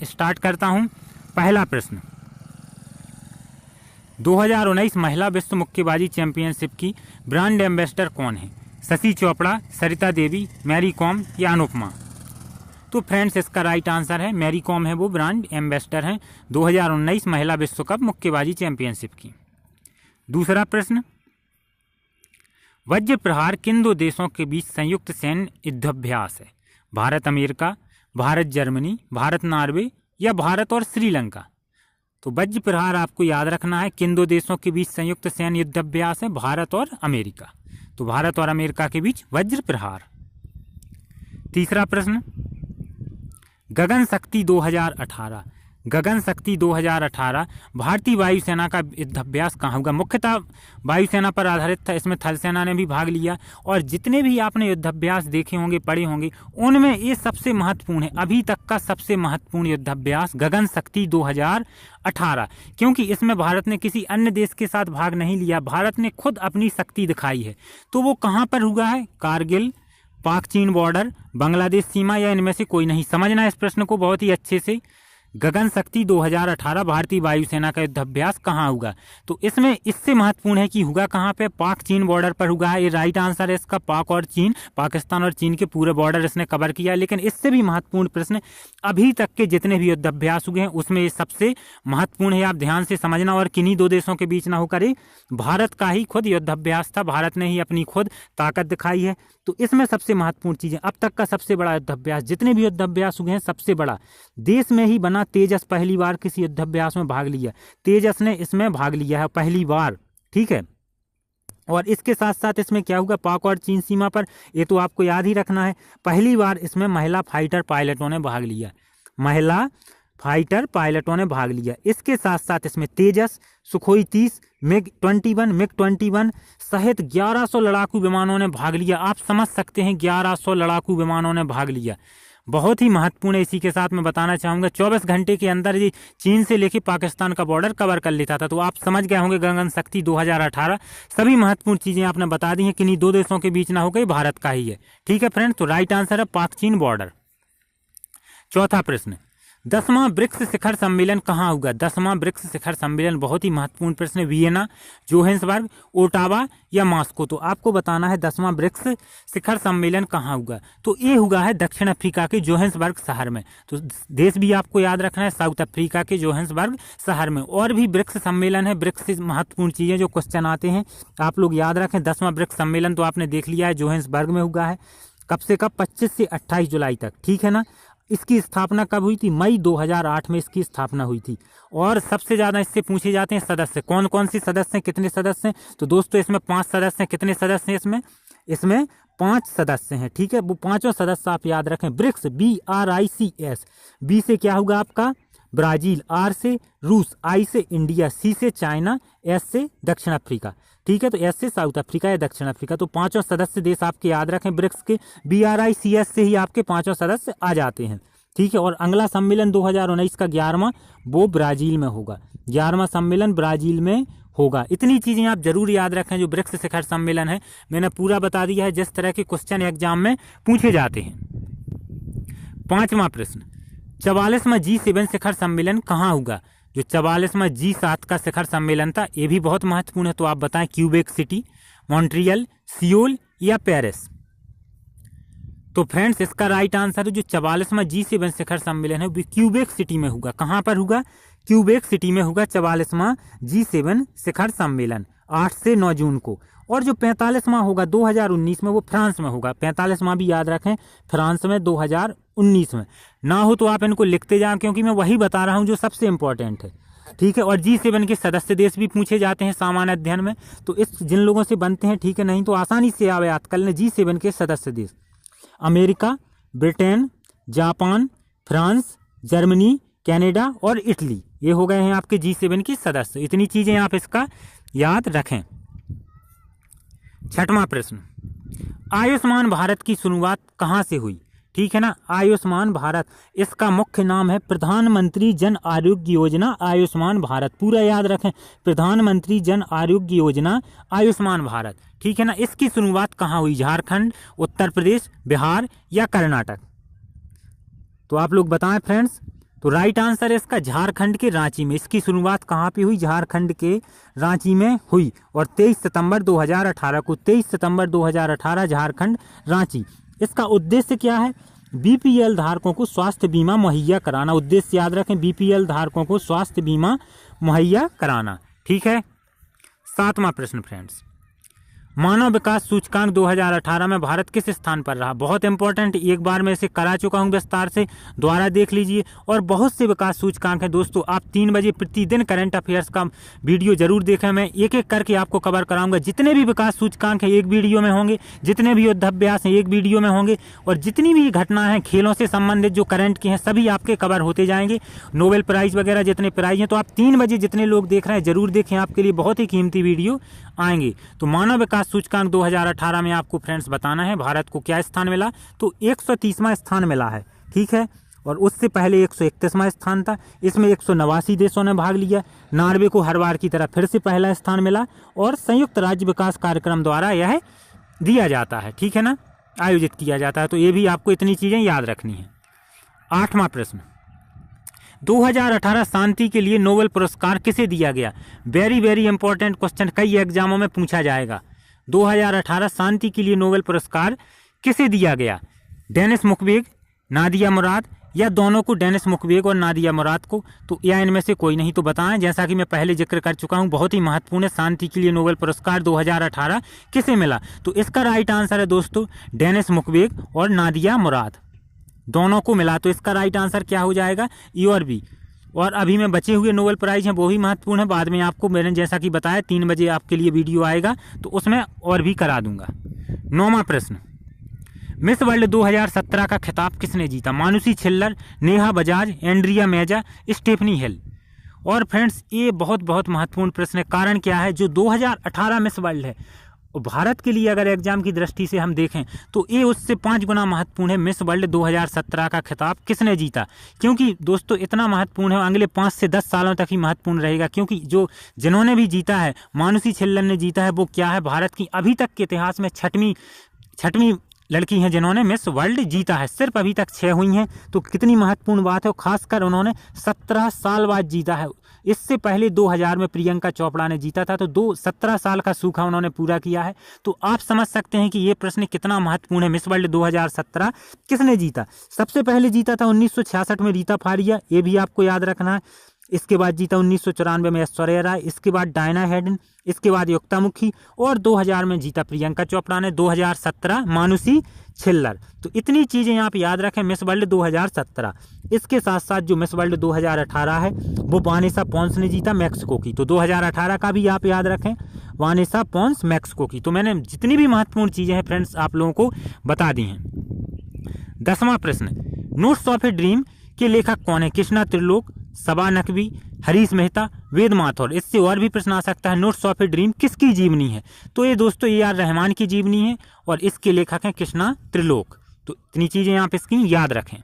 Start करता हूं। पहला प्रश्न, 2019 महिला विश्व मुक्केबाजी चैंपियनशिप की ब्रांड एम्बेसडर कौन है? शशि चोपड़ा, सरिता देवी, मैरी कॉम या अनुपमा? तो फ्रेंड्स इसका राइट आंसर है मैरी कॉम है वो ब्रांड एम्बेसडर हैं 2019 महिला विश्व कप मुक्केबाजी चैंपियनशिप की। दूसरा प्रश्न, वज्र प्रहार किन दो देशों के बीच संयुक्त सैन्य युद्धाभ्यास है? Bharat America, Bharat Germany, Bharat Norway या भारत और श्रीलंका? तो वज्र प्रहार आपको याद रखना है किन दो देशों के बीच संयुक्त सैन्य युद्धाभ्यास है? भारत और अमेरिका। तो भारत और अमेरिका के बीच वज्र प्रहार। तीसरा प्रश्न, गगन शक्ति 2018 गगन शक्ति 2018 भारतीय वायुसेना का युद्धाभ्यास कहाँ होगा? मुख्यतः वायुसेना पर आधारित था, इसमें थल सेना ने भी भाग लिया और जितने भी आपने युद्धाभ्यास देखे होंगे, पढ़े होंगे, उनमें ये सबसे महत्वपूर्ण है, अभी तक का सबसे महत्वपूर्ण युद्धाभ्यास गगन शक्ति 2018, क्योंकि इसमें भारत ने किसी अन्य देश के साथ भाग नहीं लिया, भारत ने खुद अपनी शक्ति दिखाई है। तो वो कहाँ पर हुआ है? कारगिल, पाक चीन बॉर्डर, बांग्लादेश सीमा या इनमें से कोई नहीं? समझना इस प्रश्न को बहुत ही अच्छे से। गगन शक्ति 2018 भारतीय वायुसेना का युद्धाभ्यास कहाँ होगा? तो इसमें इससे महत्वपूर्ण है कि होगा कहाँ पे? पाक चीन बॉर्डर पर होगा। ये राइट आंसर है इसका। पाक और चीन, पाकिस्तान और चीन के पूरे बॉर्डर इसने कवर किया। लेकिन इससे भी महत्वपूर्ण प्रश्न, अभी तक के जितने भी युद्धाभ्यास हुए हैं उसमें ये सबसे महत्वपूर्ण है, आप ध्यान से समझना। और किन्हीं दो देशों के बीच ना होकर भारत का ही खुद युद्धाभ्यास था, भारत ने ही अपनी खुद ताकत दिखाई है। तो इसमें सबसे महत्वपूर्ण चीजें, अब तक का सबसे बड़ा युद्धाभ्यास, जितने भी युद्धाभ्यास हुए हैं सबसे बड़ा देश में ही बना तेजस पहली बार किसी युद्धाभ्यास में भाग लिया, तेजस ने इसमें भाग लिया है पहली बार, ठीक है। और इसके साथ साथ इसमें क्या होगा? पाक और चीन सीमा पर, ये तो आपको याद ही रखना है, पहली बार इसमें महिला फाइटर पायलटों ने भाग लिया, महिला फाइटर पायलटों ने भाग लिया। इसके साथ साथ इसमें तेजस, सुखोई 30, मिग 21 सहित 1100 लड़ाकू विमानों ने भाग लिया। आप समझ सकते हैं 1100 लड़ाकू विमानों ने भाग लिया, बहुत ही महत्वपूर्ण है। इसी के साथ मैं बताना चाहूंगा 24 घंटे के अंदर ये चीन से लेकर पाकिस्तान का बॉर्डर कवर कर लेता था। तो आप समझ गए होंगे गगन शक्ति 2018 सभी महत्वपूर्ण चीजें आपने बता दी हैं। किन्हीं दो देशों के बीच ना हो गई, भारत का ही है, ठीक है फ्रेंड। तो राइट आंसर है पाक चीन बॉर्डर। चौथा प्रश्न, 10वां ब्रिक्स शिखर सम्मेलन कहाँ होगा? 10वां ब्रिक्स शिखर सम्मेलन बहुत ही महत्वपूर्ण प्रश्न है। वियना, जोहान्सबर्ग, ओटावा या मॉस्को? तो आपको बताना है 10वां ब्रिक्स शिखर सम्मेलन कहाँ होगा। तो ये हुआ है दक्षिण अफ्रीका के जोहान्सबर्ग शहर में। तो देश भी आपको याद रखना है, साउथ अफ्रीका के जोहान्सबर्ग शहर में। और भी ब्रिक्स सम्मेलन है, ब्रिक्स से महत्वपूर्ण चीजें जो क्वेश्चन आते हैं आप लोग याद रखें। 10वां ब्रिक्स सम्मेलन तो आपने देख लिया है, जोहान्सबर्ग में हुआ है। कब से कब? 25 से 28 जुलाई तक, ठीक है ना। इसकी स्थापना कब हुई थी? मई 2008 में इसकी स्थापना हुई थी। और सबसे ज्यादा इससे पूछे जाते हैं सदस्य, कौन कौन सी सदस्य हैं, कितने सदस्य हैं? तो दोस्तों इसमें 5 सदस्य हैं। कितने सदस्य हैं इसमें 5 सदस्य हैं, ठीक है। वो पांचों सदस्य आप याद रखें। ब्रिक्स, BRICS, बी से क्या होगा आपका? ब्राजील, आर से रूस, आई से इंडिया, सी से चाइना, एस से दक्षिण अफ्रीका, ठीक है। तो एस से साउथ अफ्रीका या दक्षिण अफ्रीका। तो पांचों सदस्य देश आपके याद रखें ब्रिक्स के। BRICS से ही आपके पांचों सदस्य आ जाते हैं, ठीक है। और अगला सम्मेलन 2019 का 11वां वो ब्राजील में होगा। 11वां सम्मेलन ब्राजील में होगा। इतनी चीजें आप जरूर याद रखें। जो ब्रिक्स शिखर सम्मेलन है मैंने पूरा बता दिया है, जिस तरह के क्वेश्चन एग्जाम में पूछे जाते हैं। 5वां प्रश्न, 44वां G7 शिखर सम्मेलन कहाँ होगा? जो 44वां G7 का शिखर सम्मेलन था ये भी बहुत महत्वपूर्ण है। तो आप बताएं, क्यूबेक सिटी, मॉन्ट्रियल, सियोल या पेरिस? तो फ्रेंड्स इसका राइट आंसर है जो 44वां G7 शिखर सम्मेलन है वो क्यूबेक सिटी में होगा। कहाँ पर होगा? क्यूबेक सिटी में होगा 44वां G7 शिखर सम्मेलन 8 से 9 जून को। और जो 45वां होगा 2019 में वो फ्रांस में होगा। 45वां भी याद रखें, फ्रांस में 2019 में। ना हो तो आप इनको लिखते जाएं, क्योंकि मैं वही बता रहा हूं जो सबसे इंपॉर्टेंट है, ठीक है। और G7 के सदस्य देश भी पूछे जाते हैं सामान्य अध्ययन में, तो इस जिन लोगों से बनते हैं, ठीक है, नहीं तो आसानी से आप याद कर लें। G7 के सदस्य देश America, Britain, Japan, France, Germany, Canada और इटली, ये हो गए हैं आपके G7 के सदस्य। इतनी चीजें आप इसका याद रखें। 6वां प्रश्न, आयुष्मान भारत की शुरुआत कहाँ से हुई? ठीक है ना, आयुष्मान भारत, इसका मुख्य नाम है प्रधानमंत्री जन आरोग्य योजना आयुष्मान भारत। पूरा याद रखें, प्रधानमंत्री जन आरोग्य योजना आयुष्मान भारत, ठीक है ना। इसकी शुरुआत कहाँ हुई? झारखंड, उत्तर प्रदेश, बिहार या कर्नाटक? तो आप लोग बताएं फ्रेंड्स, तो राइट आंसर है इसका झारखंड के रांची में। इसकी शुरुआत कहाँ पे हुई? झारखंड के रांची में हुई और 23 सितंबर 2018 को, 23 सितंबर 2018 झारखंड रांची। इसका उद्देश्य क्या है? बीपीएल धारकों को स्वास्थ्य बीमा मुहैया कराना। उद्देश्य याद रखें, बीपीएल धारकों को स्वास्थ्य बीमा मुहैया कराना। ठीक है। 7वां प्रश्न फ्रेंड्स, मानव विकास सूचकांक 2018 में भारत किस स्थान पर रहा? बहुत इंपॉर्टेंट, एक बार मैं इसे करा चुका हूं विस्तार से, दोबारा देख लीजिए। और बहुत से विकास सूचकांक हैं दोस्तों, आप 3 बजे प्रतिदिन करंट अफेयर्स का वीडियो जरूर देखें। मैं एक एक करके आपको कवर कराऊंगा। जितने भी विकास सूचकांक हैं एक वीडियो में होंगे, जितने भी युद्धाभ्यास हैं एक वीडियो में होंगे, और जितनी भी घटना है खेलों से संबंधित जो करंट की हैं सभी आपके कवर होते जाएंगे। नोबेल प्राइज वगैरह जितने प्राइज हैं, तो आप 3 बजे जितने लोग देख रहे हैं जरूर देखें, आपके लिए बहुत ही कीमती वीडियो आएंगे। तो मानव विकास सूचकांक 2018 में आपको फ्रेंड्स बताना है भारत को क्या स्थान मिला? तो 130वां स्थान मिला है। ठीक है। और उससे पहले 131वां स्थान था। इसमें 189 देशों ने भाग लिया। नॉर्वे को हर बार की तरह फिर से पहला स्थान मिला और संयुक्त राज्य विकास कार्यक्रम द्वारा यह दिया जाता है। ठीक है ना, आयोजित किया जाता है। तो ये भी आपको इतनी चीजें याद रखनी है। 8वां प्रश्न, 2018 शांति के लिए नोबेल पुरस्कार किसे दिया गया? वेरी वेरी इंपॉर्टेंट क्वेश्चन, कई एग्जामों में पूछा जाएगा। 2018 शांति के लिए नोबेल पुरस्कार किसे दिया गया? डेनिस मुक्वेगे, नादिया मुराद, या दोनों को, डेनिस मुक्वेगे और नादिया मुराद को? तो या इनमें से कोई नहीं तो बताएं। जैसा कि मैं पहले जिक्र कर चुका हूं, बहुत ही महत्वपूर्ण है, शांति के लिए नोबेल पुरस्कार 2018 किसे मिला? तो इसका राइट आंसर है दोस्तों डेनिस मुक्वेगे और नादिया मुराद, दोनों को मिला। तो इसका राइट आंसर क्या हो जाएगा? ई और बी। और अभी में बचे हुए नोबेल प्राइज हैं वो भी महत्वपूर्ण है, बाद में आपको मैंने जैसा कि बताया 3 बजे आपके लिए वीडियो आएगा तो उसमें और भी करा दूंगा। 9वां प्रश्न, मिस वर्ल्ड 2017 का खिताब किसने जीता? मानुषी छिल्लर, नेहा बजाज, एंड्रिया मेजा, स्टेफनी हिल। और फ्रेंड्स ये बहुत बहुत महत्वपूर्ण प्रश्न है। कारण क्या है? जो 2018 मिस वर्ल्ड है भारत के लिए अगर एग्जाम की दृष्टि से हम देखें तो ये उससे 5 गुना महत्वपूर्ण है। मिस वर्ल्ड 2017 का खिताब किसने जीता? क्योंकि दोस्तों इतना महत्वपूर्ण है, अगले 5 से 10 सालों तक ही महत्वपूर्ण रहेगा। क्योंकि जिन्होंने भी जीता है, मानुषी छिल्लर ने जीता है, वो क्या है? भारत की अभी तक के इतिहास में छठवीं लड़की हैं जिन्होंने मिस वर्ल्ड जीता है। सिर्फ अभी तक 6 हुई हैं, तो कितनी महत्वपूर्ण बात है। और खासकर उन्होंने 17 साल बाद जीता है। इससे पहले 2000 में प्रियंका चोपड़ा ने जीता था, तो 17 साल का सूखा उन्होंने पूरा किया है। तो आप समझ सकते हैं कि ये प्रश्न कितना महत्वपूर्ण है। मिस वर्ल्ड 2017 किसने जीता? सबसे पहले जीता था 1966 में रीता फारिया, ये भी आपको याद रखना है। इसके बाद जीता 1994 में ऐश्वर्या राय, इसके बाद डायना हेडन, इसके बाद युक्तामुखी, और 2000 में जीता प्रियंका चोपड़ा ने, 2017 मानुषी छिल्लर। तो इतनी चीजें आप याद रखें मिस वर्ल्ड 2017। इसके साथ साथ जो मिस वर्ल्ड 2018 है वो वानेसा पॉन्स ने जीता, मैक्सिको की। तो 2018 का भी आप याद रखें, वानेसा पॉन्स मैक्सिको की। तो मैंने जितनी भी महत्वपूर्ण चीजें हैं फ्रेंड्स आप लोगों को बता दी हैं। 10वां प्रश्न, नोट्स ऑफ ए ड्रीम के लेखक कौन है? कृष्णा त्रिलोक, सबा नकवी, हरीश मेहता, वेद माथुर। इससे और भी प्रश्न आ सकता है, नोट्स ऑफ ए ड्रीम किसकी जीवनी है? तो ये दोस्तों AR रहमान की जीवनी है और इसके लेखक हैं कृष्णा त्रिलोक। तो इतनी चीजें आप इसकी याद रखें।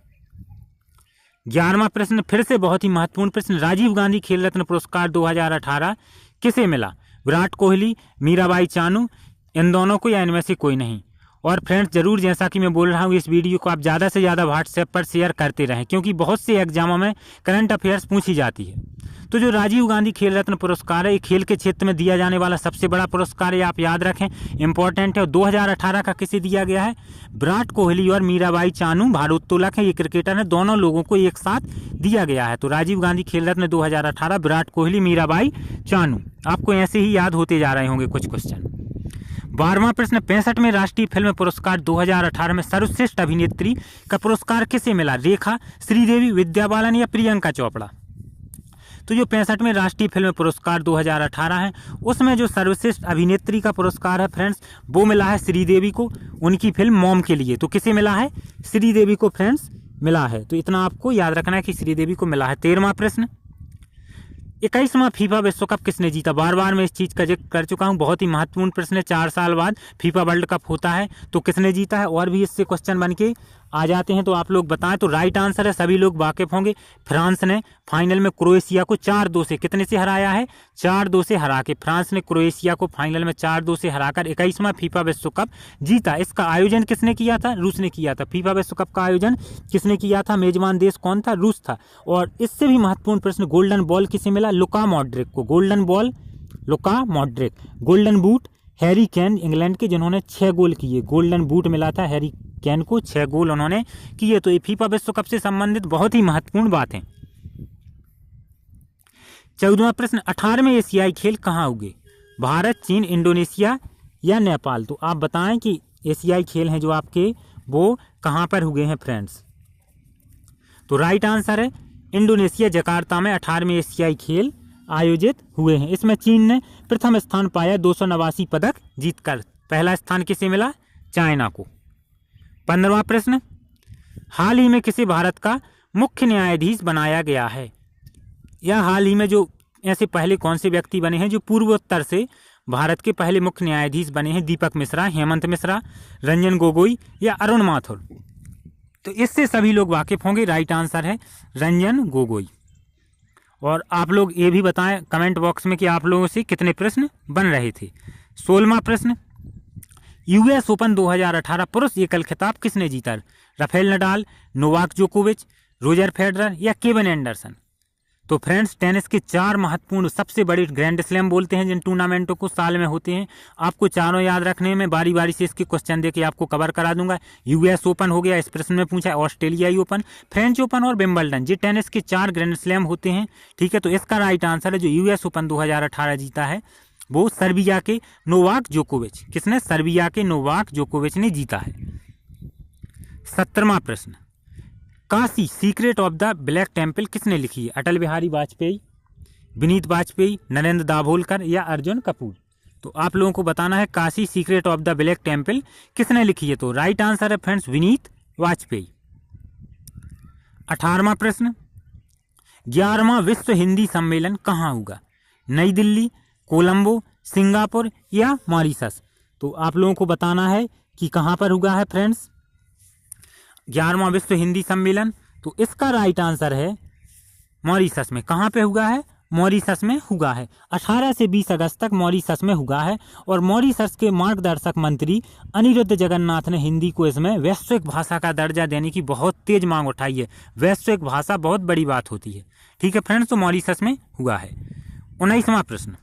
11वां प्रश्न फिर से बहुत ही महत्वपूर्ण प्रश्न, राजीव गांधी खेल रत्न पुरस्कार 2018 किसे मिला? विराट कोहली, मीराबाई चानू, इन दोनों को, या इनमें से कोई नहीं? और फ्रेंड्स जरूर जैसा कि मैं बोल रहा हूँ इस वीडियो को आप ज़्यादा से ज़्यादा व्हाट्सएप पर शेयर करते रहें, क्योंकि बहुत से एग्जामों में करंट अफेयर्स पूछी जाती है। तो जो राजीव गांधी खेल रत्न पुरस्कार है, ये खेल के क्षेत्र में दिया जाने वाला सबसे बड़ा पुरस्कार है, आप याद रखें, इंपॉर्टेंट है। 2018 का किसे दिया गया है? विराट कोहली और मीराबाई चानू भारोत्तोलक है, ये क्रिकेटर है, दोनों लोगों को एक साथ दिया गया है। तो राजीव गांधी खेल रत्न 2018 विराट कोहली, मीराबाई चानू। आपको ऐसे ही याद होते जा रहे होंगे कुछ क्वेश्चन। 12वां प्रश्न, 65वें राष्ट्रीय फिल्म पुरस्कार 2018 में सर्वश्रेष्ठ अभिनेत्री का पुरस्कार किसे मिला? रेखा, श्रीदेवी, विद्या बालन या प्रियंका चोपड़ा? तो जो 65वें राष्ट्रीय फिल्म पुरस्कार 2018 है उसमें जो सर्वश्रेष्ठ अभिनेत्री का पुरस्कार है फ्रेंड्स वो मिला है श्रीदेवी को, उनकी फिल्म मॉम के लिए। तो किसे मिला है? श्रीदेवी को फ्रेंड्स मिला है। तो इतना आपको याद रखना है कि श्रीदेवी को मिला है। 13वां प्रश्न, 21वां फीफा विश्व कप किसने जीता? बार बार मैं इस चीज़ का जिक्र कर चुका हूं, बहुत ही महत्वपूर्ण प्रश्न है। 4 साल बाद फीफा वर्ल्ड कप होता है, तो किसने जीता है? और भी इससे क्वेश्चन बन के आ जाते हैं तो आप लोग बताएं। तो राइट आंसर है, सभी लोग वाकिफ होंगे, फ्रांस ने फाइनल में क्रोएशिया को 4-2 से कितने से हराया है, 4-2 से हरा के फ्रांस ने क्रोएशिया को फाइनल में 4-2 से हराकर 21वां फीफा विश्व कप जीता। इसका आयोजन किसने किया था, रूस ने किया था। फीफा विश्व कप का आयोजन किसने किया था, मेजबान देश कौन था, रूस था। और इससे भी महत्वपूर्ण प्रश्न, गोल्डन बॉल किसे मिला, लुका मॉड्रिक को। Golden ball Luka Modric. Golden boot Harry Kane England के, जिन्होंने 6 गोल किए। गोल्डन बूट मिला था हैरी केन को, 6 गोल उन्होंने किए। तो ये फीफा विश्व कप से संबंधित बहुत ही महत्वपूर्ण बात है। 14वां प्रश्न, 18वें एशियाई खेल कहाँ हुए, भारत, चीन, इंडोनेशिया या नेपाल। तो आप बताएं कि एशियाई खेल हैं जो आपके वो कहाँ पर हुए हैं फ्रेंड्स। तो राइट आंसर है इंडोनेशिया जकार्ता में 18वें एशियाई खेल आयोजित हुए हैं। इसमें चीन ने प्रथम स्थान पाया 289 पदक जीतकर। पहला स्थान किसे मिला, चाइना को। 15वां प्रश्न, हाल ही में किसे भारत का मुख्य न्यायाधीश बनाया गया है, या हाल ही में जो ऐसे पहले कौन से व्यक्ति बने हैं जो पूर्वोत्तर से भारत के पहले मुख्य न्यायाधीश बने हैं, दीपक मिश्रा, हेमंत मिश्रा, रंजन गोगोई या अरुण माथुर। तो इससे सभी लोग वाकिफ होंगे, राइट आंसर है रंजन गोगोई। और आप लोग ये भी बताएं कमेंट बॉक्स में कि आप लोगों से कितने प्रश्न बन रहे थे। 16वां प्रश्न, यूएस ओपन 2018 पुरुष एकल खिताब किसने जीता, राफेल नडाल, नोवाक जोकोविच, रोजर फेडरर या केविन एंडरसन। तो फ्रेंड्स, टेनिस के 4 महत्वपूर्ण सबसे बड़े ग्रैंड स्लैम बोलते हैं जिन टूर्नामेंटों को साल में होते हैं। आपको चारों याद रखने में बारी बारी से इसके क्वेश्चन देके आपको कवर करा दूंगा। यूएस ओपन हो गया, इस प्रश्न में पूछा, ऑस्ट्रेलियाई ओपन, फ्रेंच ओपन और विंबलडन, ये टेनिस के 4 ग्रैंड स्लैम होते हैं। ठीक है, तो इसका राइट आंसर है जो यूएस ओपन 2018 जीता है वो सर्बिया के नोवाक जोकोविच। किसने, सर्बिया के नोवाक जोकोविच ने जीता है। 17वां प्रश्न, Kashi secret of the black temple किसने लिखी है, अटल बिहारी वाजपेयी, विनीत वाजपेयी, नरेंद्र दाभोलकर या अर्जुन कपूर। तो आप लोगों को बताना है Kashi secret of the black temple किसने लिखी है। तो राइट आंसर है फ्रेंड्स विनीत वाजपेयी। 18वां प्रश्न, 11वां विश्व हिंदी सम्मेलन कहाँ होगा, नई दिल्ली, कोलंबो, सिंगापुर या मॉरिशस। तो आप लोगों को बताना है कि कहाँ पर हुआ है फ्रेंड्स 11वां विश्व हिंदी सम्मेलन। तो इसका राइट आंसर है मॉरिशस में। कहाँ पे हुआ है, मॉरिशस में हुआ है। 18 से 20 अगस्त तक मॉरिशस में हुआ है। और मॉरिशस के मार्गदर्शक मंत्री अनिरुद्ध जगन्नाथ ने हिंदी को इसमें वैश्विक भाषा का दर्जा देने की बहुत तेज मांग उठाई है। वैश्विक भाषा बहुत बड़ी बात होती है। ठीक है फ्रेंड्स, तो मॉरिशस में हुआ है। 19वां प्रश्न,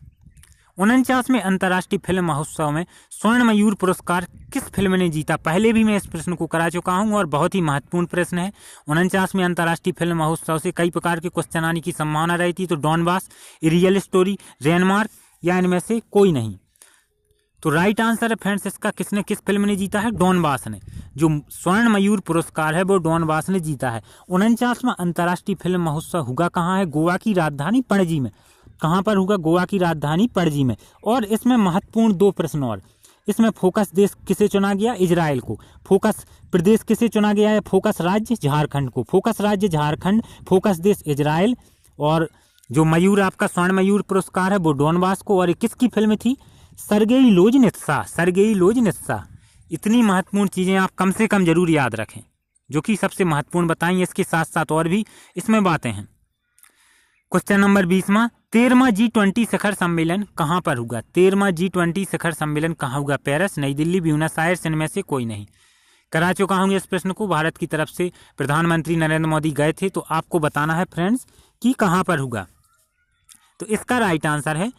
49वें अंतर्राष्ट्रीय फिल्म महोत्सव में स्वर्ण मयूर पुरस्कार किस फिल्म ने जीता। पहले भी मैं इस प्रश्न को करा चुका हूं और बहुत ही महत्वपूर्ण प्रश्न है। 49वें अंतर्राष्ट्रीय फिल्म महोत्सव से कई प्रकार के क्वेश्चन आने की संभावना रहती। तो डॉनबास, रियल स्टोरी, रेनमार्क या इनमें से कोई नहीं। तो राइट आंसर है फ्रेंड्स इसका किस फिल्म ने जीता है, डॉनबास ने। जो स्वर्ण मयूर पुरस्कार है वो डॉनबास ने जीता है। 49वां अंतर्राष्ट्रीय फिल्म महोत्सव हुआ कहाँ है, गोवा की राजधानी पणजी में। कहाँ पर होगा, गोवा की राजधानी पणजी में। और इसमें महत्वपूर्ण 2 प्रश्न और, इसमें फोकस देश किसे चुना गया, इजराइल को। फोकस प्रदेश किसे चुना गया है, फोकस राज्य झारखंड को। फोकस राज्य झारखंड, फोकस देश इजराइल। और जो मयूर आपका स्वर्ण मयूर पुरस्कार है वो डॉनबास को। और किसकी फिल्म थी, सर्गेई लोजनित्सा, सर्गेई लोजनित्सा। इतनी महत्वपूर्ण चीजें आप कम से कम जरूर याद रखें, जो कि सबसे महत्वपूर्ण बताएंगे। इसके साथ साथ और भी इसमें बातें हैं। क्वेश्चन नंबर 20वां, 13वां G20 शिखर सम्मेलन कहाँ पर होगा। 13वां G20 शिखर सम्मेलन कहाँ होगा, पेरिस, नई दिल्ली, ब्यूनस आयर्स, इनमें से कोई नहीं। करा चुका हूँ इस प्रश्न को, भारत की तरफ से प्रधानमंत्री नरेंद्र मोदी गए थे। तो आपको बताना है फ्रेंड्स कि कहाँ पर होगा। तो इसका राइट आंसर है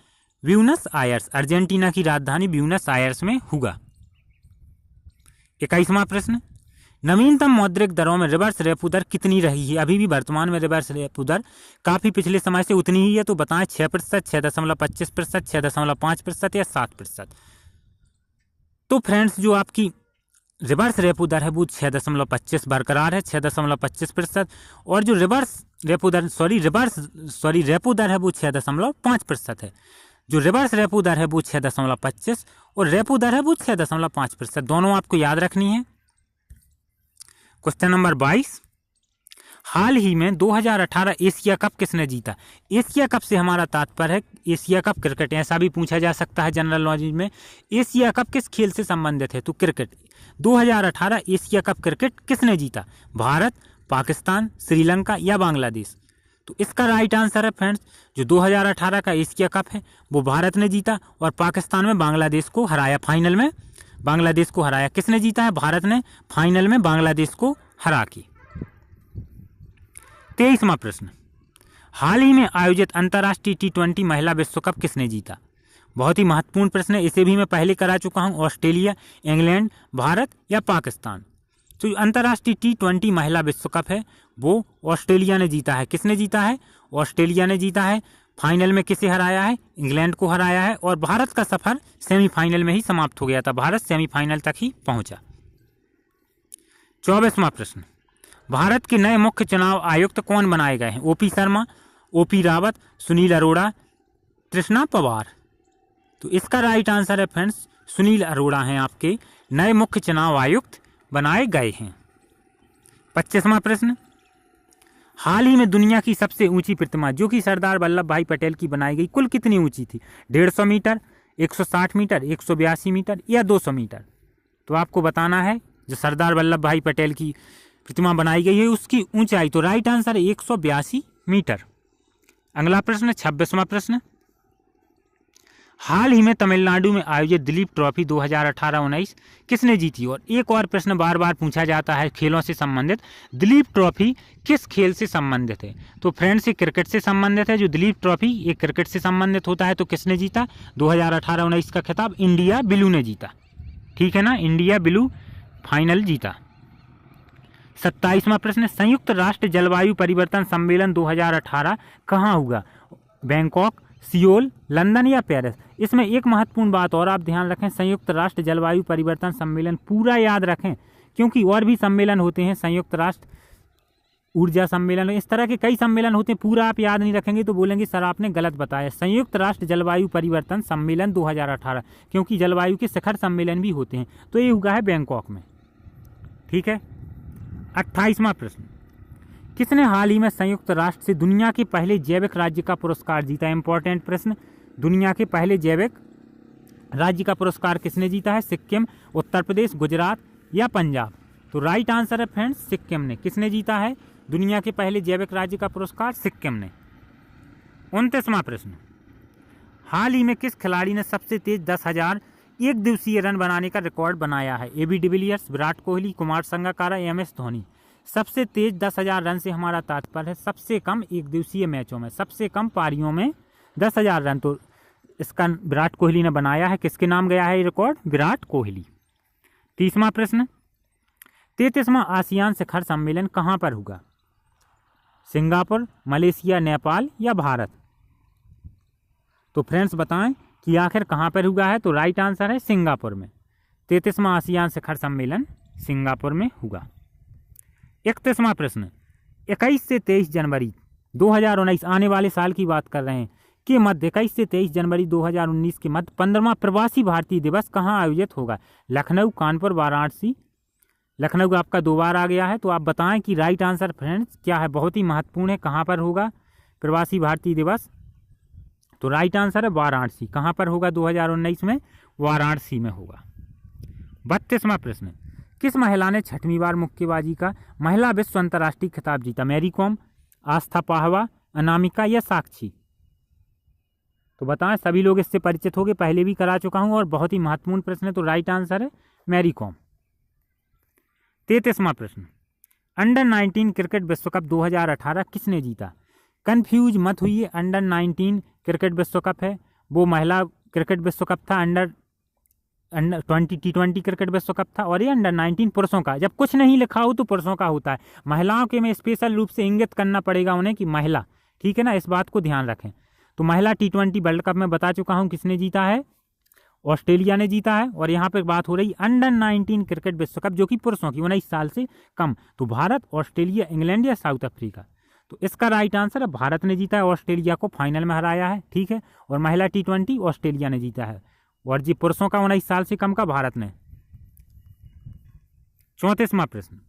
ब्यूनस आयर्स, अर्जेंटीना की राजधानी ब्यूनस आयर्स में होगा। 21वां प्रश्न, नवीनतम मौद्रिक दरों में रिवर्स रेपो दर कितनी रही है। अभी भी वर्तमान में रिवर्स रेपो दर काफी पिछले समय से उतनी ही है। तो बताएं 6%, 6.25%, 6.5% या 7%। तो फ्रेंड्स जो आपकी रिवर्स रेपो दर है वो 6.25 बरकरार है, 6.25%। और जो रेपो दर है वो 6.5% है। जो रिवर्स रेपो दर है वो 6.25 और रेपो दर है वो 6.5%। दोनों आपको याद रखनी है। क्वेश्चन नंबर 22, हाल ही में 2018 एशिया कप किसने जीता? एशिया कप से हमारा तात्पर्य है एशिया कप क्रिकेट, ऐसा भी पूछा जा सकता है जनरल नॉलेज में। एशिया कप किस खेल से संबंधित है? तो क्रिकेट। 2018 एशिया कप क्रिकेट किसने जीता? भारत, पाकिस्तान, श्रीलंका या बांग्लादेश? तो इसका राइट आंसर है फ्रेंड्स, जो 2018 का एशिया कप है वो भारत ने जीता और पाकिस्तान में बांग्लादेश को हराया। फाइनल में बांग्लादेश को हराया। किसने जीता है? भारत ने फाइनल में बांग्लादेश को हरा के। 23वां प्रश्न, हाल ही में आयोजित अंतर्राष्ट्रीय T20 महिला विश्व कप किसने जीता? बहुत ही महत्वपूर्ण प्रश्न है, इसे भी मैं पहले करा चुका हूं। ऑस्ट्रेलिया, इंग्लैंड, भारत या पाकिस्तान? तो अंतर्राष्ट्रीय T20 महिला विश्व कप है वो ऑस्ट्रेलिया ने जीता है। किसने जीता है? ऑस्ट्रेलिया ने जीता है। फाइनल में किसे हराया है? इंग्लैंड को हराया है। और भारत का सफर सेमीफाइनल में ही समाप्त हो गया था, भारत सेमीफाइनल तक ही पहुंचा। 24वां प्रश्न, भारत के नए मुख्य चुनाव आयुक्त कौन बनाए गए हैं? OP Sharma, OP Rawat, Sunil Arora, Krishna Pawar? तो इसका राइट आंसर है फ्रेंड्स, सुनील अरोड़ा हैं आपके नए मुख्य चुनाव आयुक्त बनाए गए हैं। 25वां प्रश्न, हाल ही में दुनिया की सबसे ऊंची प्रतिमा जो कि सरदार वल्लभ भाई पटेल की बनाई गई, कुल कितनी ऊंची थी? 150 मीटर, 160 मीटर, 182 मीटर या 200 मीटर? तो आपको बताना है जो सरदार वल्लभ भाई पटेल की प्रतिमा बनाई गई है उसकी ऊंचाई। तो राइट आंसर है 182 मीटर। अगला प्रश्न, 26वां प्रश्न, हाल ही में तमिलनाडु में आयोजित दिलीप ट्रॉफी 2018-19 किसने जीती? और एक और प्रश्न बार बार पूछा जाता है खेलों से संबंधित, दिलीप ट्रॉफी किस खेल से संबंधित है? तो फ्रेंड्स ये क्रिकेट से संबंधित है। जो दिलीप ट्रॉफी ये क्रिकेट से संबंधित होता है। तो किसने जीता 2018-19 का खिताब? इंडिया ब्लू ने जीता। ठीक है ना, इंडिया ब्लू फाइनल जीता। 27वां प्रश्न, संयुक्त राष्ट्र जलवायु परिवर्तन सम्मेलन 2018 कहाँ होगा? बैंकॉक, सियोल, लंदन या पेरिस? इसमें एक महत्वपूर्ण बात और आप ध्यान रखें, संयुक्त राष्ट्र जलवायु परिवर्तन सम्मेलन पूरा याद रखें, क्योंकि और भी सम्मेलन होते हैं, संयुक्त राष्ट्र ऊर्जा सम्मेलन, इस तरह के कई सम्मेलन होते हैं। पूरा आप याद नहीं रखेंगे तो बोलेंगे सर आपने गलत बताया। संयुक्त राष्ट्र जलवायु परिवर्तन सम्मेलन 2018, क्योंकि जलवायु के शिखर सम्मेलन भी होते हैं। तो ये हुआ है बैंकॉक में। ठीक है। 28वां प्रश्न, किसने हाल ही में संयुक्त राष्ट्र से दुनिया के पहले जैविक राज्य का पुरस्कार जीता? इंपॉर्टेंट प्रश्न, दुनिया के पहले जैविक राज्य का पुरस्कार किसने जीता है? सिक्किम, उत्तर प्रदेश, गुजरात या पंजाब? तो राइट आंसर है फ्रेंड्स सिक्किम ने। किसने जीता है दुनिया के पहले जैविक राज्य का पुरस्कार? सिक्किम ने। 29वां प्रश्न, हाल ही में किस खिलाड़ी ने सबसे तेज 10,000 एक दिवसीय रन बनाने का रिकॉर्ड बनाया है? AB de Villiers, Virat Kohli, Kumar Sangakkara, MS Dhoni? सबसे तेज 10,000 रन से हमारा तात्पर्य है सबसे कम एक दिवसीय मैचों में, सबसे कम पारियों में 10,000 रन। तो इसका विराट कोहली ने बनाया है। किसके नाम गया है ये रिकॉर्ड? विराट कोहली। 30वां प्रश्न, 33वां आसियान शिखर सम्मेलन कहाँ पर होगा? सिंगापुर, मलेशिया, नेपाल या भारत? तो फ्रेंड्स बताएं कि आखिर कहाँ पर हुआ है? तो राइट आंसर है सिंगापुर में। 33वां आसियान शिखर सम्मेलन सिंगापुर में हुआ। 31वां प्रश्न, 21 से 23 जनवरी 2019 आने वाले साल की बात कर रहे हैं के मध्य 21 से 23 जनवरी 2019 के मध्य 15वां प्रवासी भारतीय दिवस कहाँ आयोजित होगा? लखनऊ, कानपुर, वाराणसी? लखनऊ आपका 2 बार आ गया है। तो आप बताएं कि राइट आंसर फ्रेंड्स क्या है? बहुत ही महत्वपूर्ण है, कहाँ पर होगा प्रवासी भारतीय दिवस? तो राइट आंसर है वाराणसी। कहाँ पर होगा 2019 में? वाराणसी में होगा। 32वां प्रश्न, किस महिला ने 6वीं बार मुक्केबाजी का महिला विश्व अंतर्राष्ट्रीय खिताब जीता? मैरी कॉम, आस्था पाहवा, अनामिका या साक्षी? तो बताएं, सभी लोग इससे परिचित होंगे, पहले भी करा चुका हूं और बहुत ही महत्वपूर्ण प्रश्न है। तो राइट आंसर है मैरी कॉम। 33वां प्रश्न, अंडर 19 क्रिकेट विश्व कप 2018 किसने जीता? कंफ्यूज मत हुई, अंडर 19 क्रिकेट विश्व कप है वो महिला क्रिकेट विश्व कप था, अंडर 20 T20 क्रिकेट विश्व कप था, और ये अंडर 19 पुरुषों का। जब कुछ नहीं लिखा हो तो पुरुषों का होता है, महिलाओं के में स्पेशल रूप से इंगित करना पड़ेगा उन्हें कि महिला। ठीक है ना, इस बात को ध्यान रखें। तो महिला T20 वर्ल्ड कप में बता चुका हूं किसने जीता है? ऑस्ट्रेलिया ने जीता है। और यहाँ पे बात हो रही अंडर 19 क्रिकेट विश्व कप जो कि पुरुषों की 19 साल से कम। तो भारत, ऑस्ट्रेलिया, इंग्लैंड या साउथ अफ्रीका? तो इसका राइट आंसर है भारत ने जीता है, ऑस्ट्रेलिया को फाइनल में हराया है। ठीक है, और महिला T20 ऑस्ट्रेलिया ने जीता है, और जी पुरुषों का 19 साल से कम का भारत ने। 34वां प्रश्न,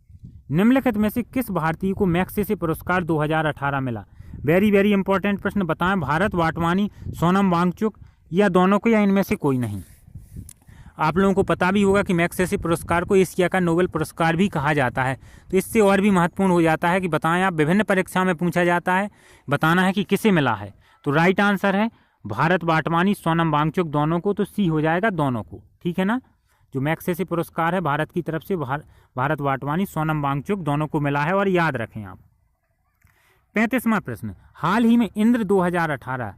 निम्नलिखित में से किस भारतीय को मैग्सेसे पुरस्कार 2018 मिला? वेरी वेरी इंपॉर्टेंट प्रश्न। बताएं, भारत, वाटवानी, सोनम वांगचुक या दोनों को, या इनमें से कोई नहीं? आप लोगों को पता भी होगा कि मैग्सेसे पुरस्कार को एशिया का नोबेल पुरस्कार भी कहा जाता है। तो इससे और भी महत्वपूर्ण हो जाता है कि बताएं आप, विभिन्न परीक्षाओं में पूछा जाता है, बताना है कि किसे मिला है। तो राइट आंसर है भारत, वाटवानी, सोनम वांगचुक दोनों को। तो सी हो जाएगा दोनों को, ठीक है ना। जो मैग्सेसे पुरस्कार है भारत की तरफ से भारत, वाटवानी, सोनम वांगचुक दोनों को मिला है, और याद रखें आप। 35वां प्रश्न, हाल ही में इंद्र 2018,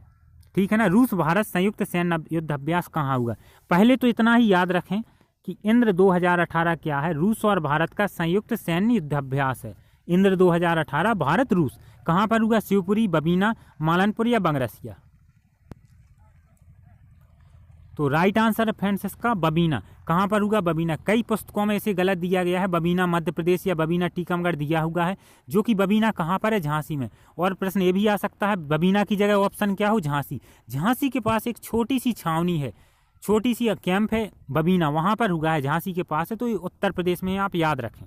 ठीक है ना, रूस भारत संयुक्त सैन्य युद्धाभ्यास कहाँ हुआ? पहले तो इतना ही याद रखें कि इंद्र 2018 क्या है? रूस और भारत का संयुक्त सैन्य युद्धाभ्यास है। इंद्र 2018 भारत रूस कहाँ पर हुआ? शिवपुरी, बबीना, मालनपुर या बंगरसिया? तो राइट आंसर है फ्रेंड्स इसका बबीना। कहाँ पर हुआ? बबीना। कई पुस्तकों में इसे गलत दिया गया है, बबीना मध्य प्रदेश या बबीना टीकमगढ़ दिया हुआ है, जो कि बबीना कहाँ पर है? झांसी में। और प्रश्न ये भी आ सकता है बबीना की जगह ऑप्शन क्या हो? झांसी। झांसी के पास एक छोटी सी छावनी है, छोटी सी कैंप है, बबीना वहाँ पर हुआ है, झांसी के पास है। तो ये उत्तर प्रदेश में, आप याद रखें।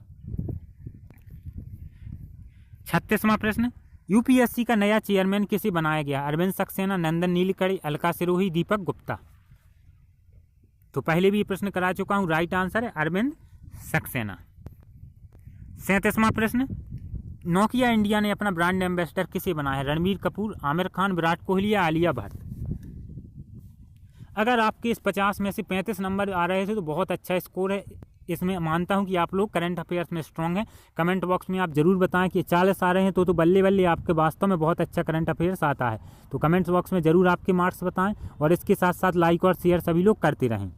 36वां प्रश्न, यूपीएससी का नया चेयरमैन किसे बनाया गया? अरविंद सक्सेना, नंदन नीलकणी, अलका सिरोही, दीपक गुप्ता? तो पहले भी ये प्रश्न करा चुका हूं, राइट आंसर है अरविंद सक्सेना। 37वां प्रश्न, नोकिया इंडिया ने अपना ब्रांड एम्बेसडर किसे बनाया है? रणबीर कपूर, आमिर खान, विराट कोहली या आलिया भट्ट? अगर आपके इस 50 में से 35 नंबर आ रहे थे तो बहुत अच्छा स्कोर है। इसमें मानता हूं कि आप लोग करंट अफेयर्स में स्ट्रांग हैं। कमेंट बॉक्स में आप जरूर बताएं कि 40 आ रहे हैं तो बल्ले बल्ले, आपके वास्तव में बहुत अच्छा करंट अफेयर्स आता है। तो कमेंट बॉक्स में जरूर आपके मार्क्स बताएं, और इसके साथ साथ लाइक और शेयर सभी लोग करते रहें।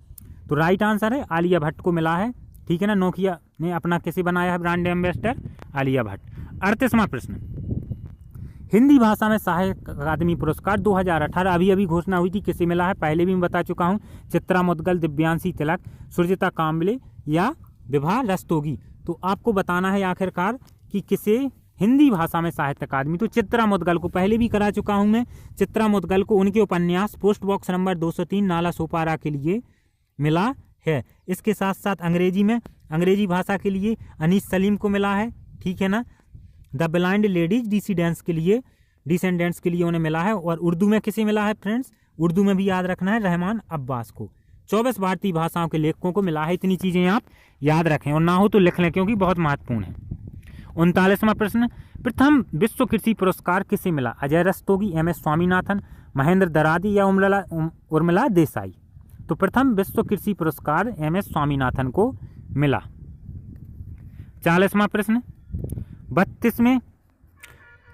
तो राइट आंसर है आलिया भट्ट को मिला है, ठीक है ना। नोकिया ने अपना किसे बनाया है ब्रांड एम्बेसडर? आलिया भट्ट। 38वां प्रश्न, हिंदी भाषा में साहित्य अकादमी पुरस्कार 2018 अभी अभी घोषणा हुई थी, किसे मिला है? पहले भी मैं बता चुका हूं, चित्रा मुद्गल, दिव्यांशी तिलक, सुरजिता काम्बले या विभा रस्तोगी? तो आपको बताना है आखिरकार कि किसे हिंदी भाषा में साहित्य अकादमी। तो चित्रा मुद्गल को पहले भी करा चुका हूं मैं। चित्रा मुद्गल को उनके उपन्यास post box number 203 Nala Sopara के लिए मिला है। इसके साथ साथ अंग्रेजी भाषा के लिए अनीस सलीम को मिला है, ठीक है ना। द ब्लाइंड लेडीज डिसेंडेंट्स के लिए उन्हें मिला है। और उर्दू में किसे मिला है फ्रेंड्स? उर्दू में भी याद रखना है, रहमान अब्बास को। 24 भारतीय भाषाओं के लेखकों को मिला है। इतनी चीजें आप याद रखें, और ना हो तो लिख लें क्योंकि बहुत महत्वपूर्ण है। 39वां प्रश्न, प्रथम विश्व कृषि पुरस्कार किसे मिला? अजय रस्तोगी, MS स्वामीनाथन, महेंद्र दरादी या उर्मिला देसाई? तो प्रथम विश्व कृषि पुरस्कार MS स्वामीनाथन को मिला। 40वां प्रश्न, 32वें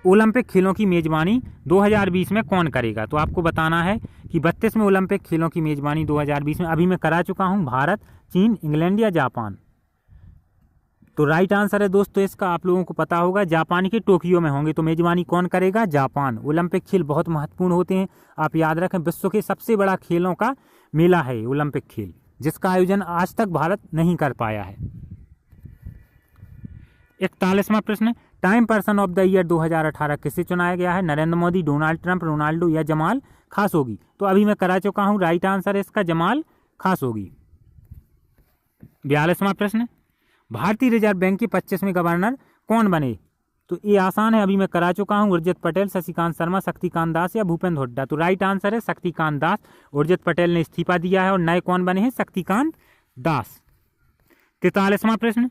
ओलंपिक खेलों की मेजबानी 2020 में कौन करेगा? तो आपको बताना है कि 32वें ओलंपिक खेलों की मेजबानी 2020 में अभी मैं करा चुका हूं, भारत, चीन, इंग्लैंड या जापान? तो राइट आंसर है दोस्तों इसका, आप लोगों को पता होगा, जापान के टोक्यो में होंगे। तो मेजबानी कौन करेगा? जापान। ओलंपिक खेल बहुत महत्वपूर्ण होते हैं, आप याद रखें। विश्व के सबसे बड़ा खेलों का मेला है ओलंपिक खेल, जिसका आयोजन आज तक भारत नहीं कर पाया है। 41वां प्रश्न, time person of the year 2018 किसे चुनाया गया है? Narendra Modi, Donald Trump, Ronaldo या जमाल खाशोगी? तो अभी मैं करा चुका हूं, राइट आंसर है इसका जमाल खाशोगी। 42वां प्रश्न, भारतीय रिजर्व बैंक के 25वें गवर्नर कौन बने? तो ये आसान है, अभी मैं करा चुका हूं, उर्जित पटेल, शशिकांत शर्मा, शक्तिकांत दास या भूपेंद्र हुड्डा? तो राइट आंसर है शक्तिकांत दास। उर्जित पटेल ने इस्तीफा दिया है और नए कौन बने हैं? शक्तिकांत दास। 43वां प्रश्न,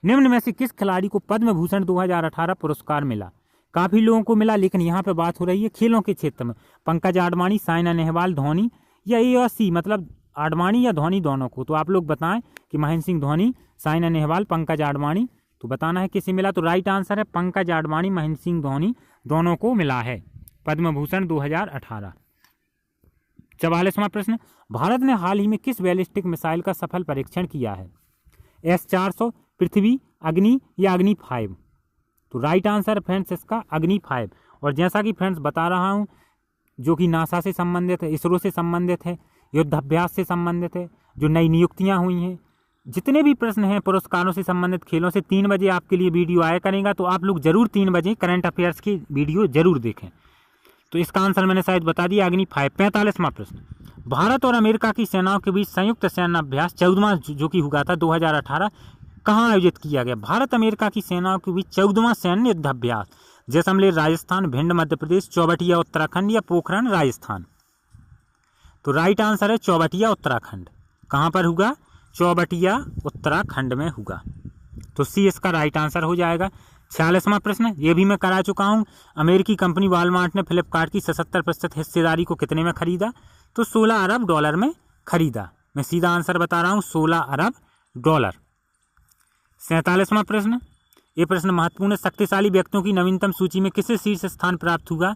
निम्न में से किस खिलाड़ी को पद्म भूषण 2018 पुरस्कार मिला? काफी लोगों को मिला, लेकिन यहाँ पे बात हो रही है खेलों के क्षेत्र में। पंकज आडवाणी, साइना नेहवाल, धोनी या ए और सी, मतलब आडवाणी या धोनी दोनों को? तो आप लोग बताएं कि महेंद्र सिंह धोनी, साइना नेहवाल, पंकज आडवाणी? तो बताना है किसे मिला। तो राइट आंसर है पंकज आडवाणी, महेंद्र सिंह धोनी दोनों को मिला है पद्म भूषण 2018। 44वां प्रश्न, भारत ने हाल ही में किस बैलिस्टिक मिसाइल का सफल परीक्षण किया है? S-400, पृथ्वी, अग्नि या अग्नि 5? तो राइट आंसर फ्रेंड्स इसका अग्नि 5। और जैसा कि फ्रेंड्स बता रहा हूं, जो कि नासा से संबंधित है, इसरो से संबंधित है, युद्धाभ्यास से संबंधित है, जो नई नियुक्तियां हुई हैं, जितने भी प्रश्न हैं पुरस्कारों से संबंधित, खेलों से, 3 बजे आपके लिए वीडियो आया करेगा। तो आप लोग जरूर 3 बजे करंट अफेयर्स की वीडियो जरूर देखें। तो इसका आंसर मैंने शायद बता दिया, अग्नि 5। 45वां प्रश्न, भारत और अमेरिका की सेनाओं के बीच संयुक्त सैन्य अभ्यास 14वां जो कि हुआ था 2018, कहाँ आयोजित किया गया? भारत अमेरिका की सेनाओं के बीच 14वां सैन्य युद्धाभ्यास, जैसलमेर राजस्थान, भिंड मध्य प्रदेश, चौबटिया उत्तराखंड या पोखरण राजस्थान। तो राइट आंसर है चौबटिया उत्तराखंड। कहाँ पर होगा? चौबटिया उत्तराखंड में होगा। तो सी इसका राइट आंसर हो जाएगा। 46वां प्रश्न, ये भी मैं करा चुका हूँ। अमेरिकी कंपनी वॉलमार्ट ने फ्लिपकार्ट की 77% हिस्सेदारी को कितने में खरीदा? तो $16 अरब में खरीदा। मैं सीधा आंसर बता रहा हूँ, $16 अरब। 47वां प्रश्न, ये प्रश्न महत्वपूर्ण है। शक्तिशाली व्यक्तियों की नवीनतम सूची में किसे शीर्ष स्थान प्राप्त हुआ?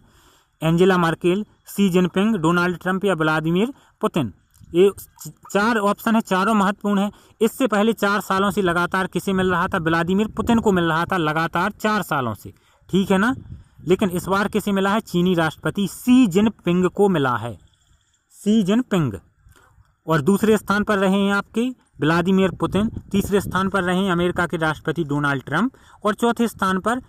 Angela Merkel, Xi Jinping, Donald Trump या व्लादिमीर पुतिन। ये 4 ऑप्शन है, चारों महत्वपूर्ण है। इससे पहले 4 सालों से लगातार किसे मिल रहा था? व्लादिमीर पुतिन को मिल रहा था लगातार 4 सालों से, ठीक है ना। लेकिन इस बार किसे मिला है? चीनी राष्ट्रपति शी जिनपिंग को मिला है, शी जिनपिंग। और दूसरे स्थान पर रहे हैं आपके व्लादिमीर पुतिन, तीसरे स्थान पर रहे हैं अमेरिका के राष्ट्रपति डोनाल्ड ट्रंप, और चौथे स्थान पर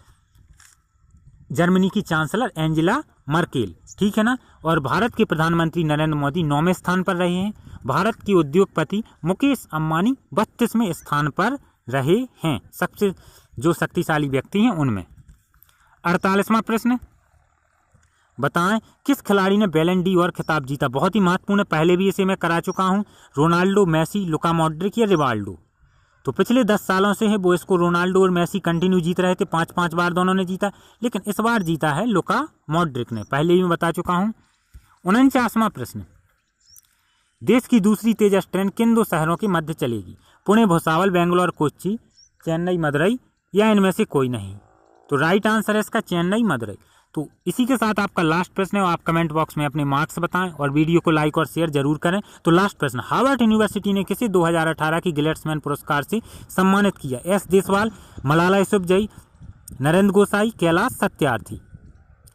जर्मनी की चांसलर एंजेला मर्केल, ठीक है ना। और भारत के प्रधानमंत्री नरेंद्र मोदी 9वें स्थान पर रहे हैं। भारत के उद्योगपति मुकेश अंबानी 32वें स्थान पर रहे हैं, सबसे जो शक्तिशाली व्यक्ति हैं उनमें। 48वां प्रश्न, बताएं किस खिलाड़ी ने बैलन डी और खिताब जीता? बहुत ही महत्वपूर्ण है, पहले भी इसे मैं करा चुका हूं। रोनाल्डो, मेसी, लुका मॉड्रिक या रिवाल्डो? तो पिछले 10 सालों से है वो इसको रोनाल्डो और मेसी कंटिन्यू जीत रहे थे, 5-5 बार दोनों ने जीता, लेकिन इस बार जीता है लुका मॉड्रिक ने, पहले भी मैं बता चुका हूं। 49वां प्रश्न, देश की दूसरी तेजस ट्रेन किन 2 शहरों के मध्य चलेगी? पुणे भुसावल, बेंगलोर कोच्चि, चेन्नई मदुरई या इनमें से कोई नहीं? तो राइट आंसर है इसका चेन्नई मदुरई। तो इसी के साथ आपका लास्ट प्रश्न है, आप कमेंट बॉक्स में अपने मार्क्स बताएं और वीडियो को लाइक और शेयर जरूर करें। तो लास्ट प्रश्न, हार्वर्ड यूनिवर्सिटी ने किसे 2018 की गिलेट्समैन पुरस्कार से सम्मानित किया? एस देशवाल, मलाला यूसुफजई, नरेंद्र गोसाई, कैलाश सत्यार्थी।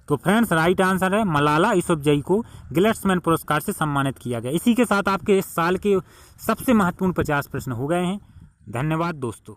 तो फ्रेंड्स राइट आंसर है मलाला यूसुफजई को गिलेट्समैन पुरस्कार से सम्मानित किया गया। इसी के साथ आपके इस साल के सबसे महत्वपूर्ण 50 प्रश्न हो गए हैं। धन्यवाद दोस्तों।